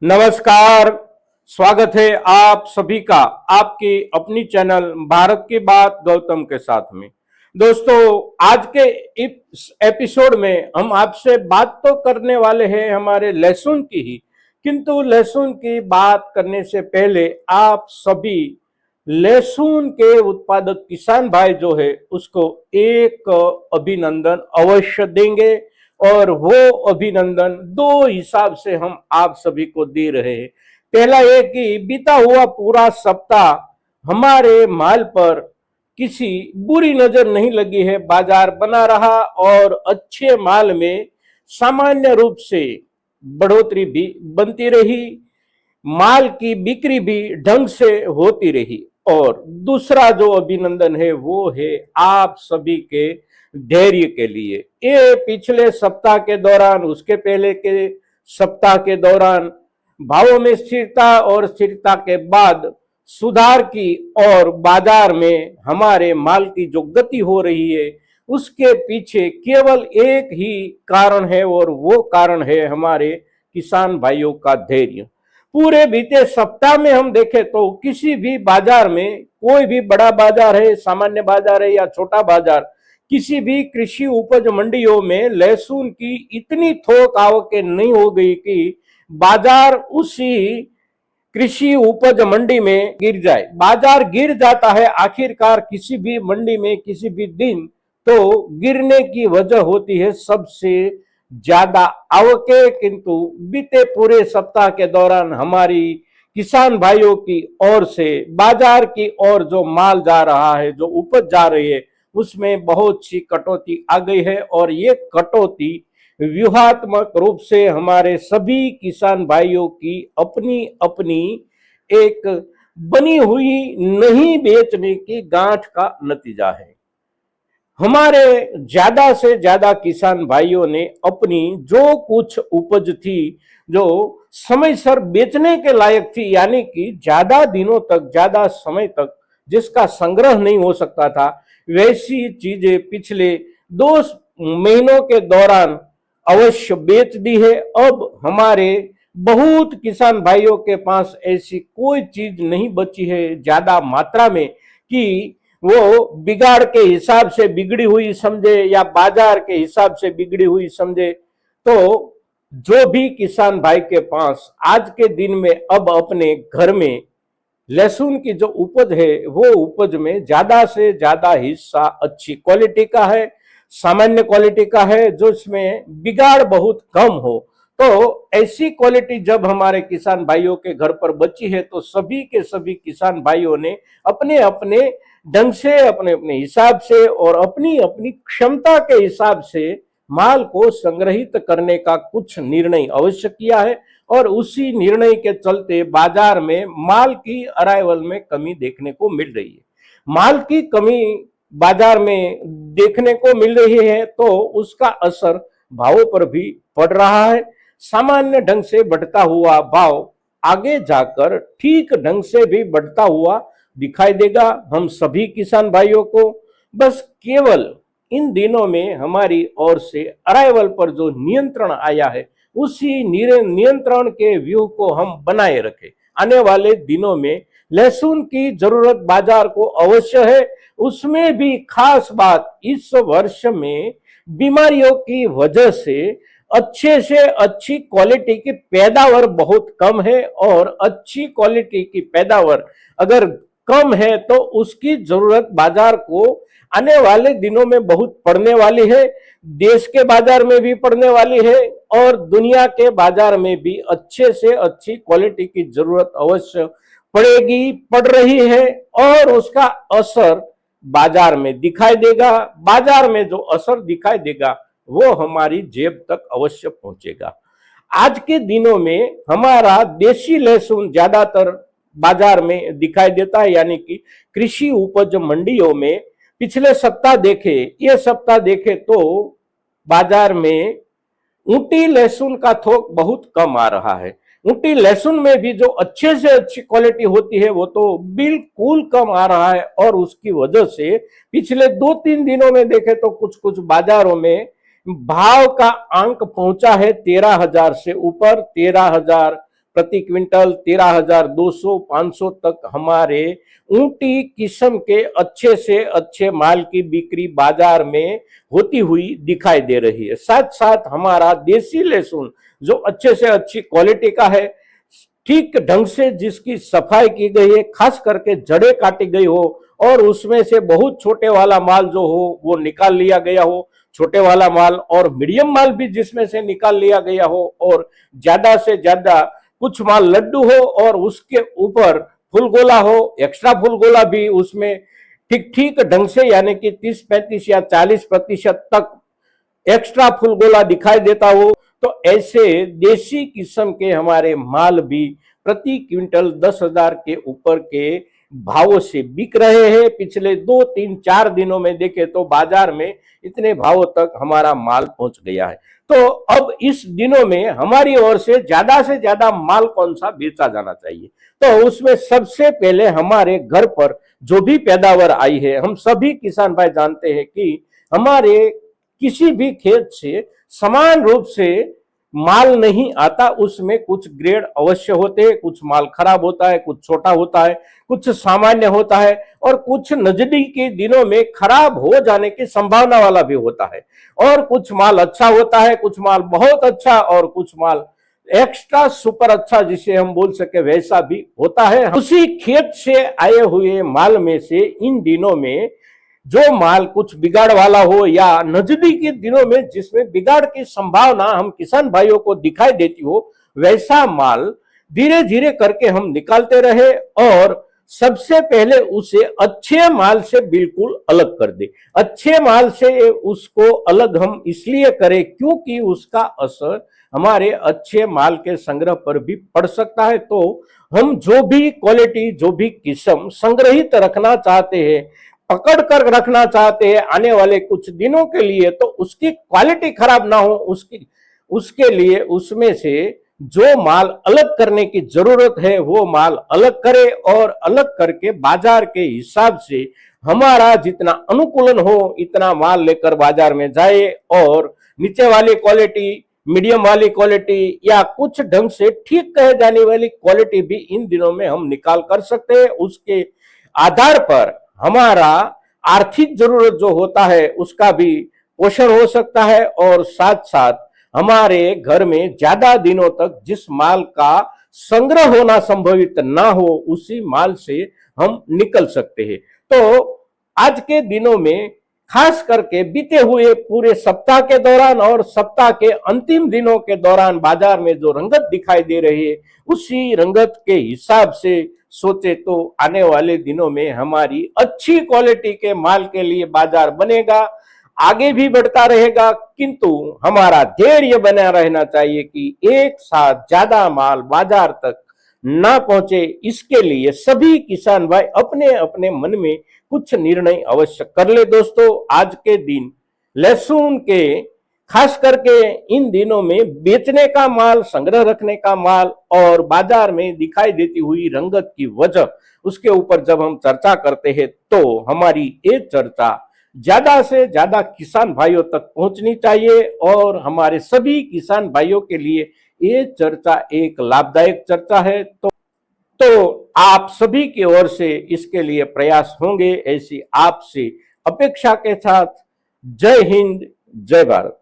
नमस्कार। स्वागत है आप सभी का आपकी अपनी चैनल भारत की बात गौतम के साथ में। दोस्तों, आज के इस एपिसोड में हम आपसे बात तो करने वाले हैं हमारे लहसुन की ही, किंतु लहसुन की बात करने से पहले आप सभी लहसुन के उत्पादक किसान भाई जो है उसको एक अभिनंदन अवश्य देंगे। और वो अभिनंदन दो हिसाब से हम आप सभी को दे रहे हैं। पहला ये कि बीता हुआ पूरा सप्ताह हमारे माल पर किसी बुरी नजर नहीं लगी है, बाजार बना रहा और अच्छे माल में सामान्य रूप से बढ़ोतरी भी बनती रही, माल की बिक्री भी ढंग से होती रही। और दूसरा जो अभिनंदन है वो है आप सभी के धैर्य के लिए। ये पिछले सप्ताह के दौरान, उसके पहले के सप्ताह के दौरान भावों में स्थिरता और स्थिरता के बाद सुधार की और बाजार में हमारे माल की जो गति हो रही है उसके पीछे केवल एक ही कारण है और वो कारण है हमारे किसान भाइयों का धैर्य। पूरे बीते सप्ताह में हम देखें तो किसी भी बाजार में, कोई भी बड़ा बाजार है, सामान्य बाजार है या छोटा बाजार, किसी भी कृषि उपज मंडियों में लहसुन की इतनी थोक आवकें नहीं हो गई कि बाजार उसी कृषि उपज मंडी में गिर जाए। बाजार गिर जाता है आखिरकार किसी भी मंडी में किसी भी दिन, तो गिरने की वजह होती है सबसे ज्यादा आवकें। किंतु बीते पूरे सप्ताह के दौरान हमारी किसान भाइयों की ओर से बाजार की ओर जो माल जा रहा है, जो उपज जा रही है, उसमें बहुत सी कटौती आ गई है। और ये कटौती व्यूहात्मक रूप से हमारे सभी किसान भाइयों की अपनी अपनी एक बनी हुई नहीं बेचने की गांठ का नतीजा है। हमारे ज्यादा से ज्यादा किसान भाइयों ने अपनी जो कुछ उपज थी, जो समय सर बेचने के लायक थी, यानी कि ज्यादा दिनों तक, ज्यादा समय तक जिसका संग्रह नहीं हो सकता था, वैसी चीजें पिछले 2 महीनों के दौरान अवश्य बेच दी है। अब हमारे बहुत किसान भाइयों के पास ऐसी कोई चीज नहीं बची है ज्यादा मात्रा में कि वो बिगाड़ के हिसाब से बिगड़ी हुई समझे या बाजार के हिसाब से बिगड़ी हुई समझे। तो जो भी किसान भाई के पास आज के दिन में अब अपने घर में लहसुन की जो उपज है वो उपज में ज्यादा से ज्यादा हिस्सा अच्छी क्वालिटी का है, सामान्य क्वालिटी का है, जो इसमें बिगाड़ बहुत कम हो। तो ऐसी क्वालिटी जब हमारे किसान भाइयों के घर पर बची है तो सभी के सभी किसान भाइयों ने अपने अपने ढंग से, अपने अपने हिसाब से और अपनी अपनी क्षमता के हिसाब से माल को संग्रहित करने का कुछ निर्णय अवश्य किया है। और उसी निर्णय के चलते बाजार में माल की अराइवल में कमी देखने को मिल रही है। माल की कमी बाजार में देखने को मिल रही है तो उसका असर भावों पर भी पड़ रहा है। सामान्य ढंग से बढ़ता हुआ भाव आगे जाकर ठीक ढंग से भी बढ़ता हुआ दिखाई देगा हम सभी किसान भाइयों को। बस केवल इन दिनों में हमारी ओर से अराइवल पर जो नियंत्रण आया है उसी नियंत्रण के व्यू को हम बनाए रखें। आने वाले दिनों में लहसुन की जरूरत बाजार को अवश्य है। उसमें भी खास बात, इस वर्ष में बीमारियों की वजह से अच्छे से अच्छी क्वालिटी की पैदावार बहुत कम है और अच्छी क्वालिटी की पैदावार अगर कम है तो उसकी जरूरत बाजार को आने वाले दिनों में बहुत पड़ने वाली है। देश के बाजार में भी पड़ने वाली है और दुनिया के बाजार में भी अच्छे से अच्छी क्वालिटी की जरूरत अवश्य पड़ेगी, पड़ रही है और उसका असर बाजार में दिखाई देगा। बाजार में जो असर दिखाई देगा वो हमारी जेब तक अवश्य पहुंचेगा। आज के दिनों में हमारा देशी लहसुन ज्यादातर बाजार में दिखाई देता है, यानी कि कृषि उपज मंडियों में पिछले सप्ताह देखे, ये सप्ताह देखे तो बाजार में ऊटी लहसुन का थोक बहुत कम आ रहा है। ऊटी लहसुन में भी जो अच्छे से अच्छी क्वालिटी होती है वो तो बिल्कुल कम आ रहा है और उसकी वजह से पिछले 2-3 दिनों में देखे तो कुछ कुछ बाजारों में भाव का अंक पहुंचा है 13,000 से ऊपर, प्रति क्विंटल 13,200 500 तक हमारे ऊंटी किस्म के अच्छे से अच्छे माल की बिक्री बाजार में होती हुई दिखाई दे रही है। साथ साथ हमारा देसी लहसुन जो अच्छे से अच्छी क्वालिटी का है, ठीक ढंग से जिसकी सफाई की गई है, खास करके जड़ें काटी गई हो और उसमें से बहुत छोटे वाला माल जो हो वो निकाल लिया गया हो, छोटे वाला माल और मीडियम माल भी जिसमें से निकाल लिया गया हो, और ज्यादा से ज्यादा कुछ माल लड्डू हो और उसके ऊपर फुलगोला हो, एक्स्ट्रा फुलगोला भी उसमें ठीक ठीक ढंग से, यानी कि 30-35 या 40% तक एक्स्ट्रा फुलगोला दिखाई देता हो, तो ऐसे देसी किस्म के हमारे माल भी प्रति क्विंटल 10,000 के ऊपर के भावों से बिक रहे हैं। पिछले 2-3-4 दिनों में देखे तो बाजार में इतने भावों तक हमारा माल पहुंच गया है। तो अब इस दिनों में हमारी ओर से ज्यादा माल कौन सा बेचा जाना चाहिए, तो उसमें सबसे पहले हमारे घर पर जो भी पैदावार आई है, हम सभी किसान भाई जानते हैं कि हमारे किसी भी खेत से समान रूप से माल नहीं आता, उसमें कुछ ग्रेड अवश्य होते हैं, कुछ माल खराब होता है, कुछ छोटा होता है, कुछ सामान्य होता है और कुछ नजदीकी दिनों में खराब हो जाने की संभावना वाला भी होता है, और कुछ माल अच्छा होता है, कुछ माल बहुत अच्छा और कुछ माल एक्स्ट्रा सुपर अच्छा जिसे हम बोल सके वैसा भी होता है। उसी खेत से आए हुए माल में से इन दिनों में जो माल कुछ बिगाड़ वाला हो या नजदीकी दिनों में जिसमें बिगाड़ की संभावना हम किसान भाइयों को दिखाई देती हो, वैसा माल धीरे धीरे करके हम निकालते रहे और सबसे पहले उसे अच्छे माल से बिल्कुल अलग कर दे। अच्छे माल से उसको अलग हम इसलिए करें क्योंकि उसका असर हमारे अच्छे माल के संग्रह पर भी पड़ सकता है। तो हम जो भी क्वालिटी, जो भी किस्म संग्रहित रखना चाहते हैं, पकड़ कर रखना चाहते हैं आने वाले कुछ दिनों के लिए, तो उसकी क्वालिटी खराब ना हो, उसके लिए उसमें से जो माल अलग करने की जरूरत है वो माल अलग करे और अलग करके बाजार के हिसाब से हमारा जितना अनुकूलन हो इतना माल लेकर बाजार में जाए और नीचे वाली क्वालिटी, मीडियम वाली क्वालिटी या कुछ ढंग से ठीक कहे जाने वाली क्वालिटी भी इन दिनों में हम निकाल कर सकते हैं। उसके आधार पर हमारा आर्थिक जरूरत जो होता है उसका भी पोषण हो सकता है और साथ साथ हमारे घर में ज्यादा दिनों तक जिस माल का संग्रह होना संभवित ना हो उसी माल से हम निकल सकते हैं। तो आज के दिनों में खास करके बीते हुए पूरे सप्ताह के दौरान और सप्ताह के अंतिम दिनों के दौरान बाजार में जो रंगत दिखाई दे रही है उसी रंगत के हिसाब से सोचे तो आने वाले दिनों में हमारी अच्छी क्वालिटी के माल के लिए बाजार बनेगा, आगे भी बढ़ता रहेगा, किंतु हमारा धैर्य बना रहना चाहिए कि एक साथ ज्यादा माल बाजार तक ना पहुंचे। इसके लिए सभी किसान भाई अपने अपने मन में कुछ निर्णय अवश्य कर ले। दोस्तों, आज के दिन लहसुन के खास करके इन दिनों में बेचने का माल, संग्रह रखने का माल और बाजार में दिखाई देती हुई रंगत की वजह, उसके ऊपर जब हम चर्चा करते हैं तो हमारी ये चर्चा ज्यादा से ज्यादा किसान भाइयों तक पहुंचनी चाहिए और हमारे सभी किसान भाइयों के लिए ये चर्चा एक लाभदायक चर्चा है। तो आप सभी की ओर से इसके लिए प्रयास होंगे, ऐसी आपसे अपेक्षा के साथ जय हिंद, जय भारत।